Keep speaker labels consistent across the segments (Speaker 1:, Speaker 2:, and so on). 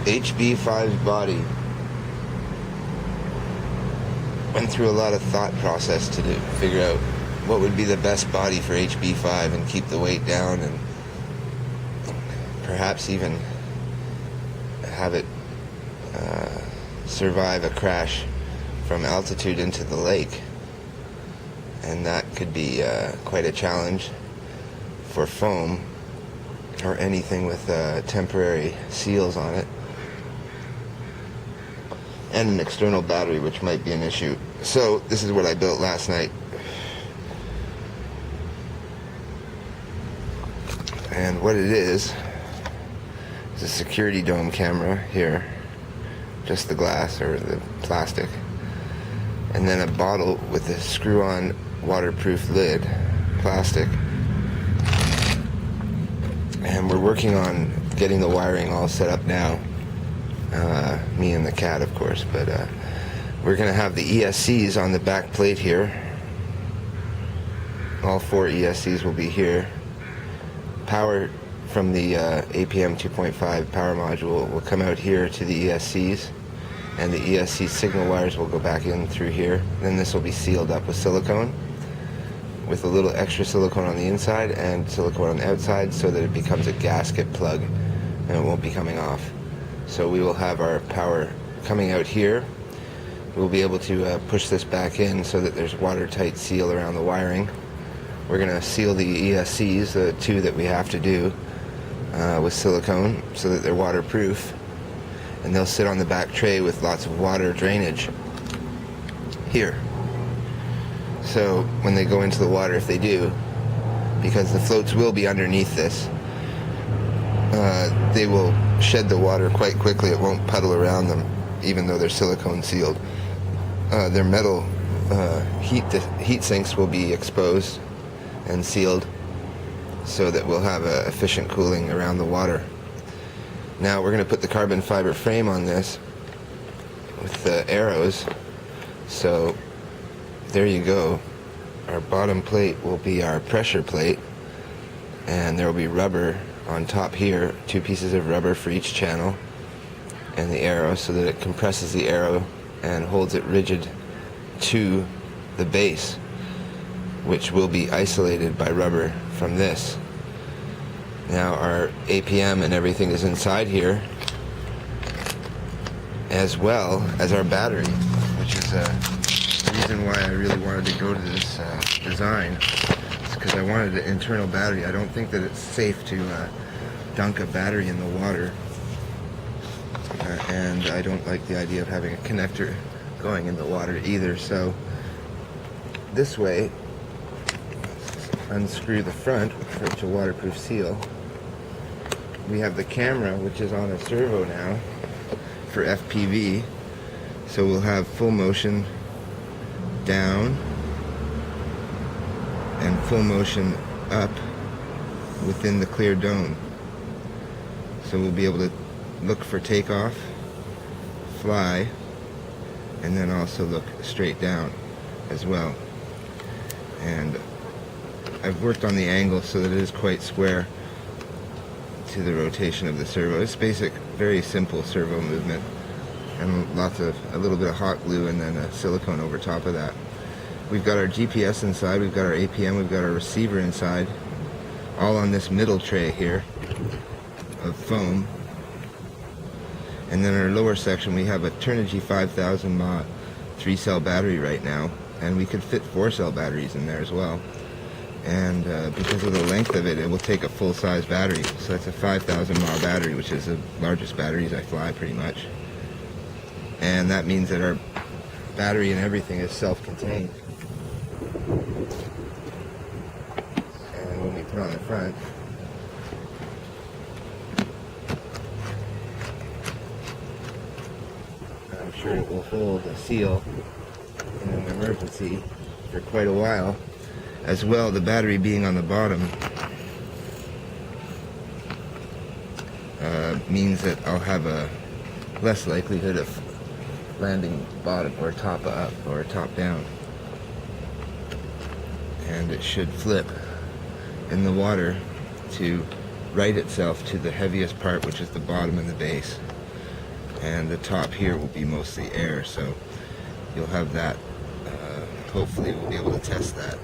Speaker 1: HB5's body went through a lot of thought process to figure out what would be the best body for HB5 and keep the weight down, and perhaps even have it survive a crash from altitude into the lake. And that could be quite a challenge for foam or anything with temporary seals on it, and an external battery, which might be an issue. So this is what I built last night, and what it is a security dome camera here, just the glass or the plastic, and then a bottle with a screw-on waterproof lid, plastic. And we're working on getting the wiring all set up now. Me and the cat, of course, but we're going to have the ESCs on the back plate here. All 4 ESCs will be here. Power from the APM 2.5 power module will come out here to the ESCs, and the ESC signal wires will go back in through here. Then this will be sealed up with silicone, with a little extra silicone on the inside and silicone on the outside, so that it becomes a gasket plug and it won't be coming off. So we will have our power coming out here. We'll be able to push this back in so that there's watertight seal around the wiring. We're going to seal the ESCs, the 2 that we have to do, with silicone so that they're waterproof, and they'll sit on the back tray with lots of water drainage here. So when they go into the water, if they do, because the floats will be underneath this, they will shed the water quite quickly. It won't puddle around them, even though they're silicone sealed. Their metal heat sinks will be exposed and sealed, so that we'll have efficient cooling around the water. Now we're going to put the carbon fiber frame on this with the arrows. So there you go. Our bottom plate will be our pressure plate, and there will be rubber on top here, 2 pieces of rubber for each channel, and the arrow, so that it compresses the arrow and holds it rigid to the base, which will be isolated by rubber from this. Now our APM and everything is inside here, as well as our battery, which is the reason why I really wanted to go to this design. It's because I wanted an internal battery. I don't think that it's safe to dunk a battery in the water, and I don't like the idea of having a connector going in the water either. So this way, unscrew the front for it's a waterproof seal. We have the camera, which is on a servo now for FPV, so we'll have full motion down and full motion up within the clear dome. So we'll be able to look for takeoff, fly, and then also look straight down as well. And I've worked on the angle so that it is quite square to the rotation of the servo. It's basic, very simple servo movement, and a little bit of hot glue and then a silicone over top of that. We've got our GPS inside, we've got our APM, we've got our receiver inside, all on this middle tray here of foam. And then our lower section, we have a Turnigy 5000 mAh 3-cell battery right now, and we could fit 4-cell batteries in there as well. And because of the length of it, it will take a full-size battery. So that's a 5,000 mAh battery, which is the largest batteries I fly pretty much. And that means that our battery and everything is self-contained. And when we put on the front, I'm sure it will hold a seal in an emergency for quite a while. As well, the battery being on the bottom means that I'll have a less likelihood of landing bottom or top up or top down. And it should flip in the water to right itself to the heaviest part, which is the bottom and the base. and the top here will be mostly air, so you'll have that. Hopefully we'll be able to test that.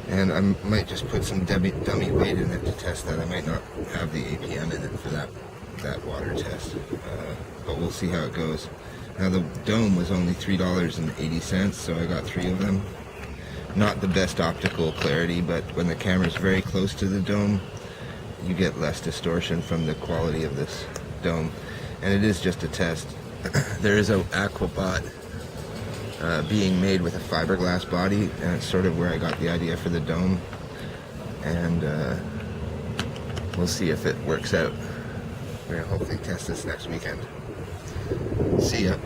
Speaker 1: And I might just put some dummy weight in it to test that. I might not have the APM in it for that water test, but we'll see how it goes. Now the dome was only $3.80, so I got 3 of them. Not the best optical clarity, but when the camera's very close to the dome, you get less distortion from the quality of this dome. And it is just a test. There is a aquabot being made with a fiberglass body, and it's sort of where I got the idea for the dome. And we'll see if it works out. We're gonna hopefully test this next weekend. See ya.